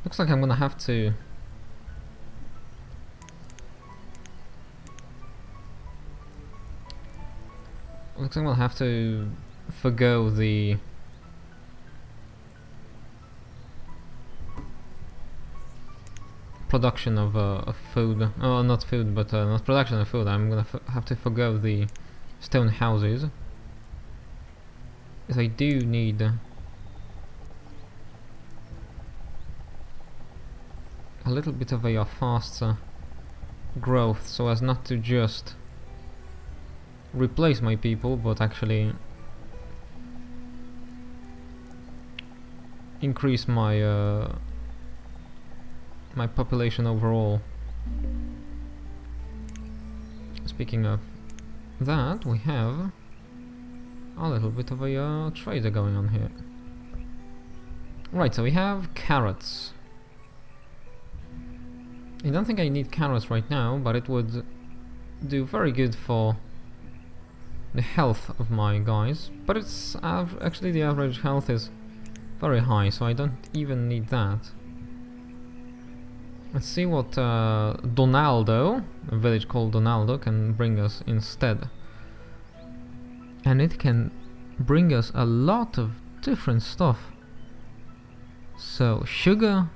Looks like I'm gonna have to... Looks like I'm gonna have to forgo the... production of food. Oh, not food, but not production of food. I'm gonna have to forgo the stone houses. Because I do need... a little bit of a faster growth, so as not to just replace my people, but actually increase my my population overall. Speaking of that, we have a little bit of a trader going on here. Right, so we have carrots. I don't think I need carrots right now, but it would do very good for the health of my guys. But it's actually the average health is very high, so I don't even need that. Let's see what Donaldo, a village called Donaldo, can bring us instead. And it can bring us a lot of different stuff. So, sugar,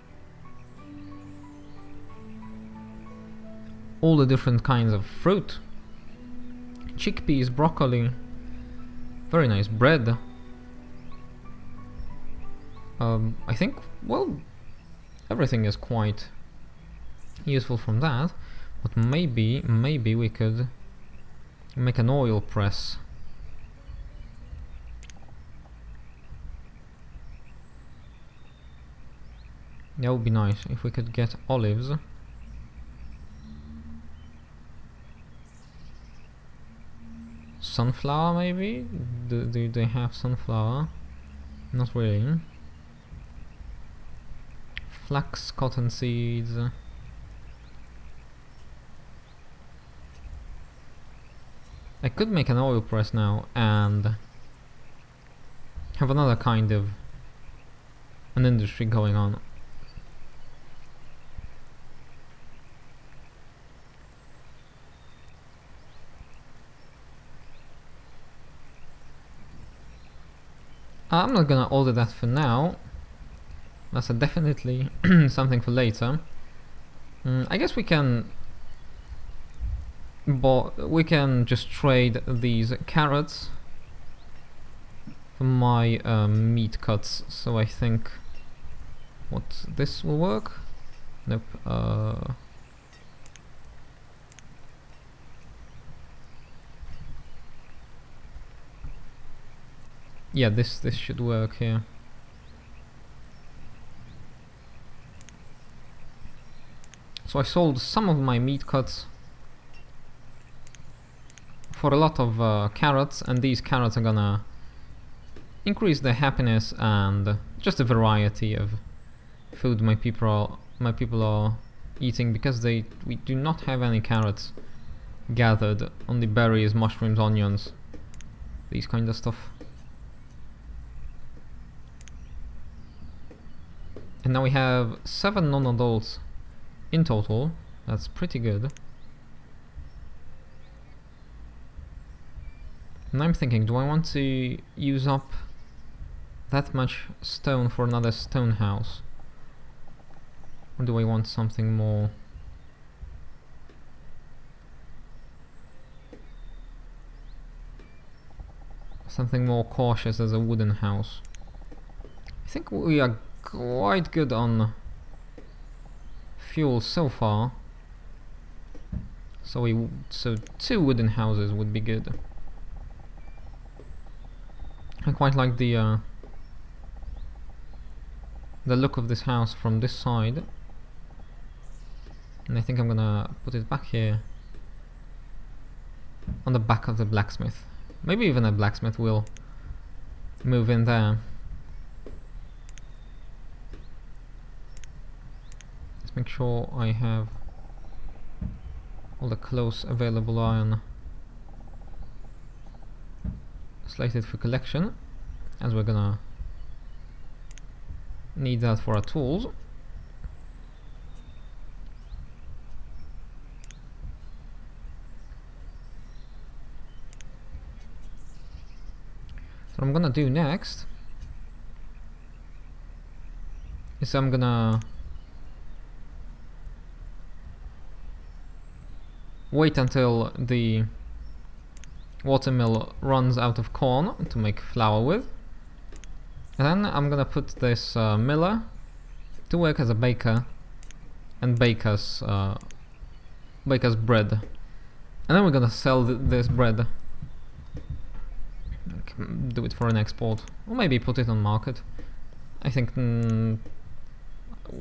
all the different kinds of fruit, chickpeas, broccoli, very nice bread. I think, well, everything is quite useful from that, but maybe we could make an oil press. That would be nice if we could get olives. Sunflower, maybe? Do they have sunflower? Not really. Flax, cotton seeds. I could make an oil press now and have another kind of an industry going on. I'm not gonna order that for now. That's definitely something for later. I guess we can just trade these carrots for my meat cuts. So I think what this will work. Nope. Yeah, this should work here. So I sold some of my meat cuts for a lot of carrots, and these carrots are gonna increase the happiness and just a variety of food my people are eating, because we do not have any carrots gathered, only berries, mushrooms, onions, these kind of stuff. And now we have 7 non-adults in total. That's pretty good. And I'm thinking, do I want to use up that much stone for another stone house? Or do I want something more? Something more cautious as a wooden house. I think we are quite good on fuel so far. So 2 wooden houses would be good. I quite like the look of this house from this side, and I think I'm gonna put it back here on the back of the blacksmith. Maybe even a blacksmith will move in there. Let's make sure I have all the close available iron slated for collection, as we're gonna need that for our tools. what I'm gonna do next is I'm gonna wait until the watermill runs out of corn to make flour with. And then I'm gonna put this miller to work as a baker and bake us bread. And then we're gonna sell this bread. Do it for an export, or maybe put it on market. I think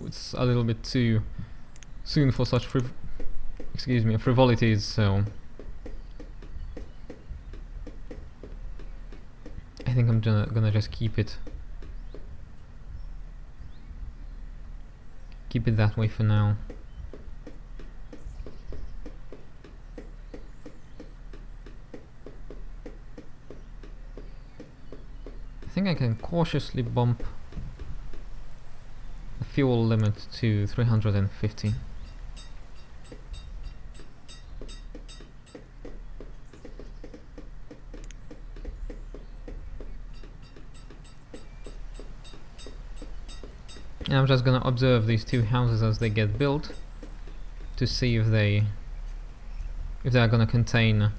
it's a little bit too soon for such frivolities, so I think I'm gonna just keep it that way for now. I think I can cautiously bump the fuel limit to 350. And I'm just gonna observe these two houses as they get built to see if they are gonna contain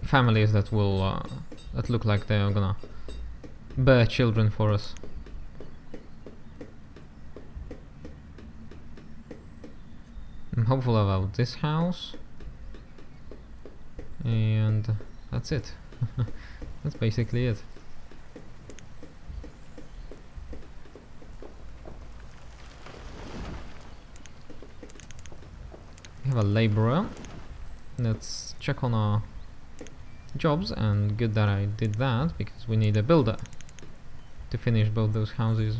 families that will that look like they are gonna bear children for us. I'm hopeful about this house, and that's it. That's basically it. We have a laborer. Let's check on our jobs, and good that I did that, because we need a builder to finish both those houses.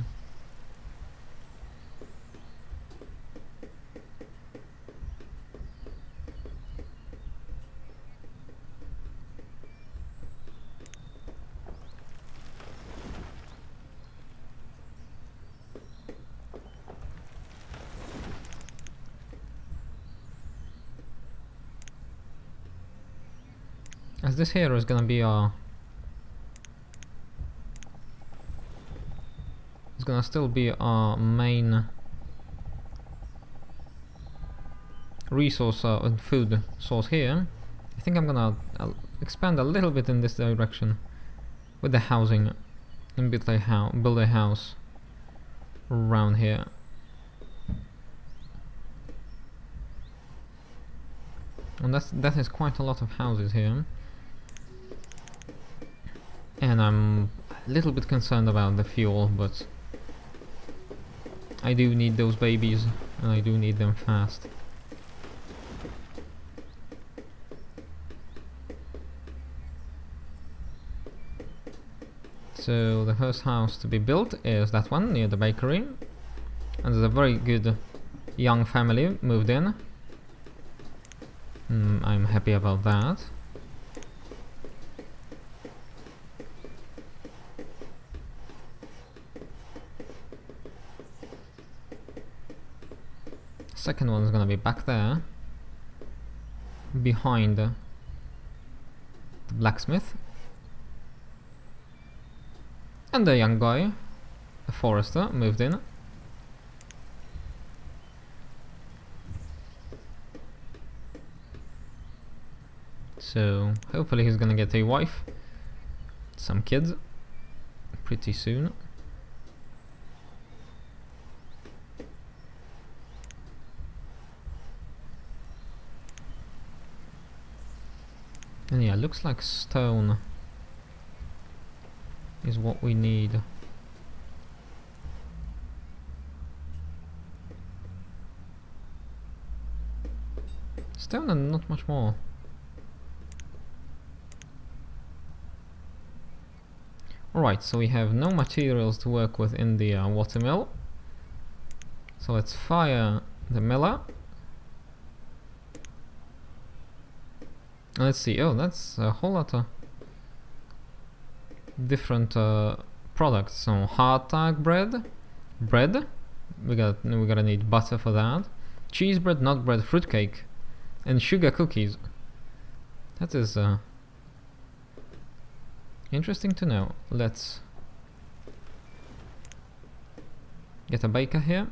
As this here is gonna be our... It's gonna still be our main resource and food source here. I think I'm gonna expand a little bit in this direction with the housing and build a house around here. And that is quite a lot of houses here. And I'm a little bit concerned about the fuel, but I do need those babies, and I do need them fast. So the first house to be built is that one near the bakery, and there's a very good young family moved in. I'm happy about that. Second one is gonna be back there, behind the blacksmith. And the young guy, a forester, moved in. So hopefully he's gonna get a wife, some kids, pretty soon. And yeah, looks like stone is what we need. Stone and not much more. Alright, so we have no materials to work with in the watermill. So let's fire the miller. Let's see. Oh, that's a whole lot of different products. So hardtack bread, we're gonna need butter for that. Cheese bread, nut bread, fruitcake, and sugar cookies. That is interesting to know. Let's get a baker here.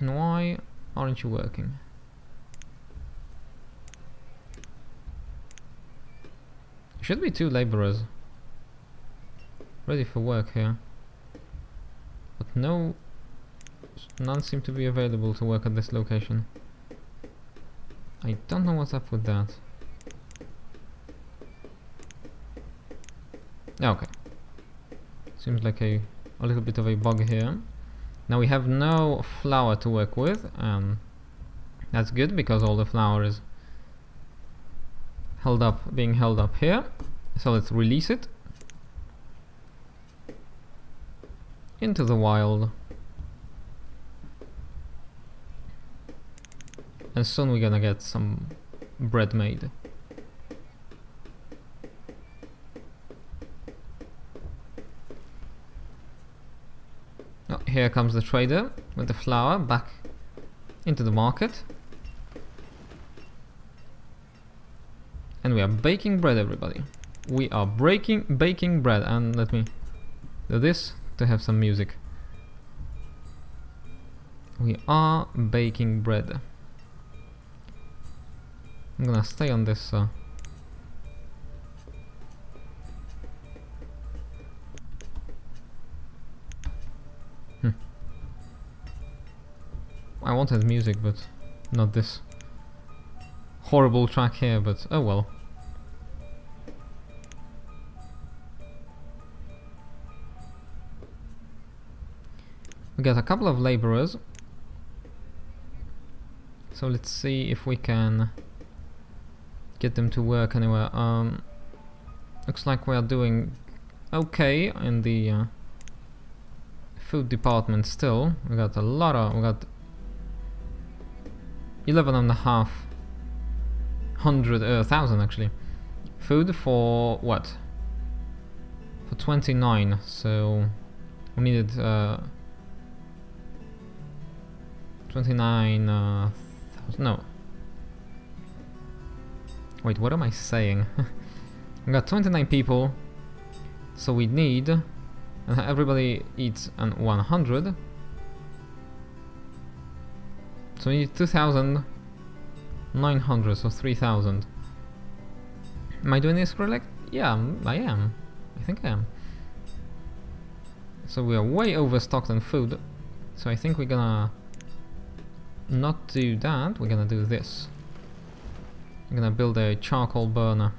And why aren't you working? Should be 2 laborers ready for work here, but none seem to be available to work at this location. I don't know what's up with that. Okay, seems like a little bit of a bug here. Now we have no flour to work with, and that's good because all the flour is being held up here. So let's release it into the wild, and soon we're gonna get some bread made. Oh, here comes the trader with the flour back into the market. And we are baking bread, everybody. We are baking bread, and let me do this to have some music. We are baking bread. I'm gonna stay on this I wanted music, but not this horrible track here, but oh well. We got a couple of laborers, so let's see if we can get them to work anywhere. Looks like we are doing okay in the food department still. We got 11,500,000 actually food for what? For 29, so we needed 29,000. No. Wait, what am I saying? We got 29 people, so we need, and everybody eats an 100. So we need 2,900, so 3,000. Am I doing this correct? Yeah, I am. I think I am. So we are way overstocked on food. So I think we're gonna not do that. We're gonna do this. I'm gonna build a charcoal burner.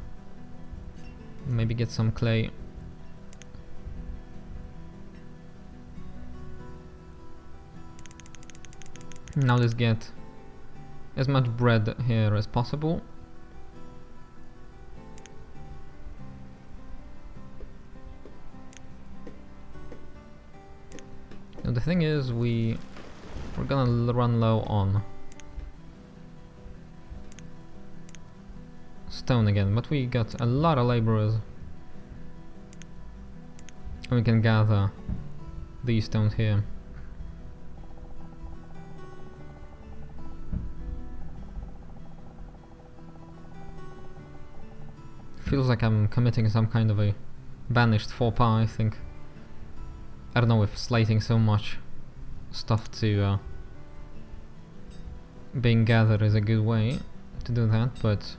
Maybe get some clay. Now let's get as much bread here as possible. Now the thing is, we're gonna run low on stone again, but we got a lot of laborers, and we can gather these stones here. Feels like I'm committing some kind of a banished faux pas, I think. I don't know if slating so much stuff to being gathered is a good way to do that, but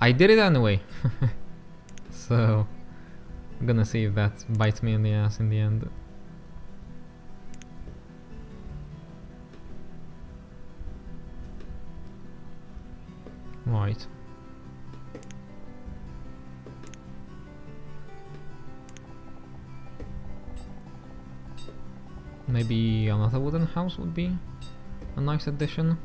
I did it anyway. So I'm gonna see if that bites me in the ass in the end. Right. Maybe another wooden house would be a nice addition.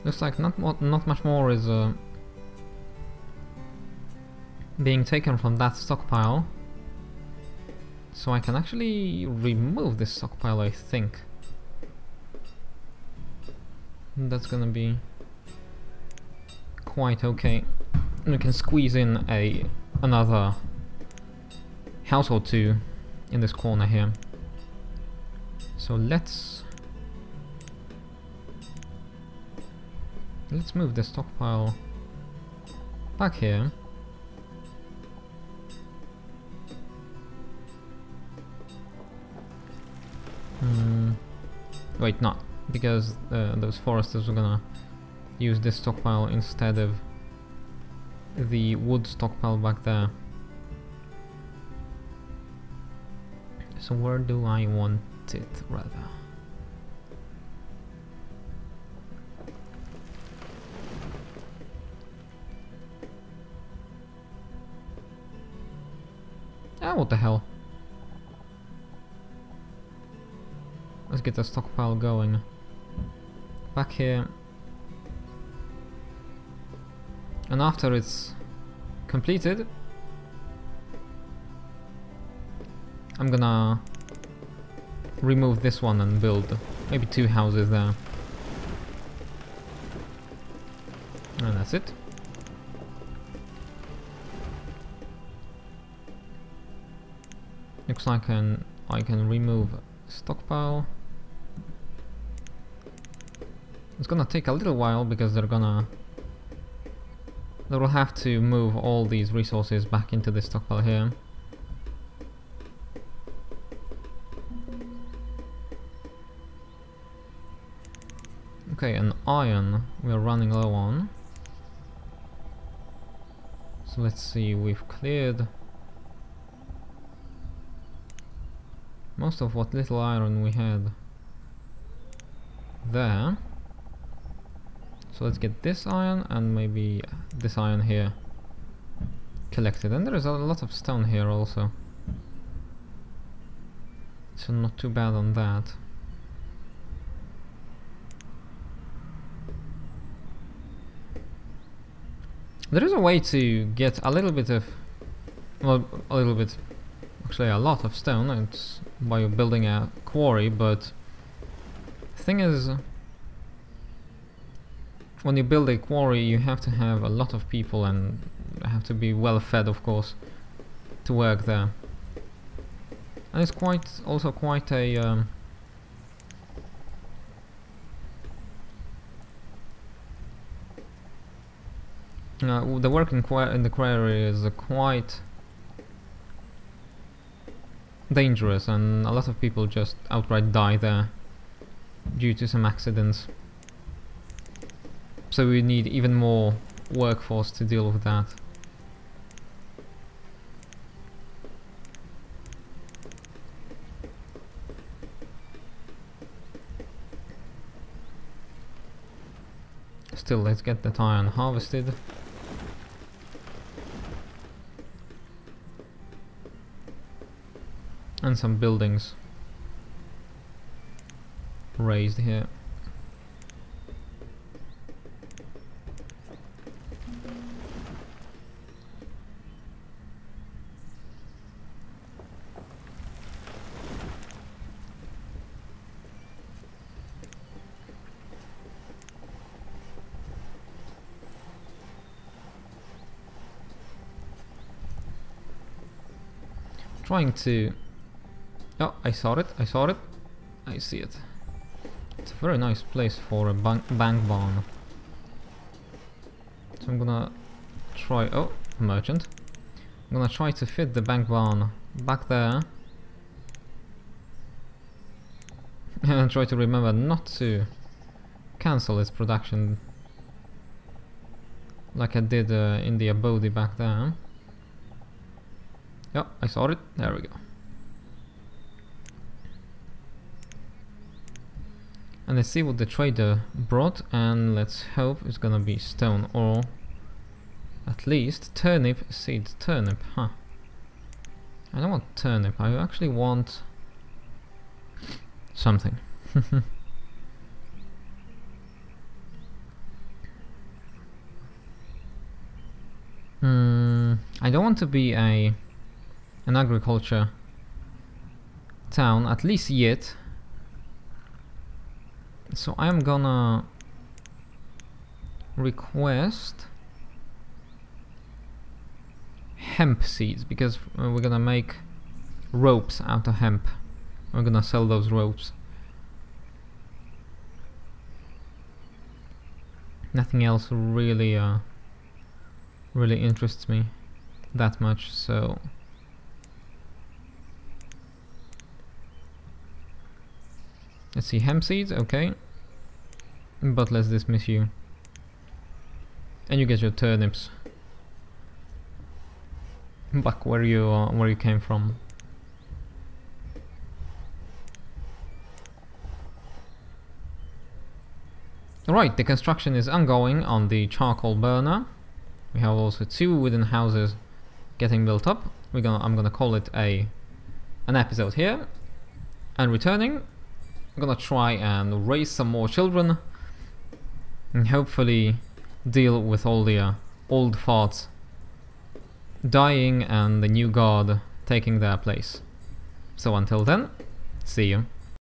Looks like not much more is being taken from that stockpile, so I can actually remove this stockpile, I think. That's gonna be quite okay. We can squeeze in a another house or two in this corner here. So let's move the stockpile back here. Wait, not because those foresters are gonna use this stockpile instead of the wood stockpile back there. So where do I want it, rather? Ah, what the hell? Let's get the stockpile going. Back here. And after it's completed, I'm gonna remove this one and build maybe 2 houses there. And that's it. Looks like I can remove stockpile. It's gonna take a little while because they will have to move all these resources back into the stockpile here. Okay, and iron we're running low on. So let's see, we've cleared most of what little iron we had there. So let's get this iron and maybe this iron here collected. And there is a lot of stone here also, so not too bad on that. There is a way to get a little bit of, well, actually a lot of stone. It's by building a quarry, but the thing is, when you build a quarry you have to have a lot of people and have to be well fed, of course, to work there. And it's also quite a the work in the quarry is quite dangerous, and a lot of people just outright die there due to some accidents. So we need even more workforce to deal with that. Still, let's get that iron harvested. And some buildings raised here. Trying to... Oh, I saw it, I see it. It's a very nice place for a bank barn. So I'm gonna try... Oh, merchant. I'm gonna try to fit the bank barn back there. And try to remember not to cancel its production like I did in the abode back there. Yep, I saw it. There we go. And let's see what the trader brought, and let's hope it's gonna be stone or at least turnip seeds. Turnip, huh? I don't want turnip, I actually want something. I don't want to be an agriculture town, at least yet. So I'm gonna request hemp seeds, because we're gonna make ropes out of hemp. We're gonna sell those ropes. Nothing else really really interests me that much, so let's see, hemp seeds, okay, but let's dismiss you, and you get your turnips back where you came from. Alright, the construction is ongoing on the charcoal burner. We have also 2 wooden houses getting built up. I'm gonna call it an episode here. And returning, I'm gonna try and raise some more children and hopefully deal with all the old farts dying and the new god taking their place. So until then, see you.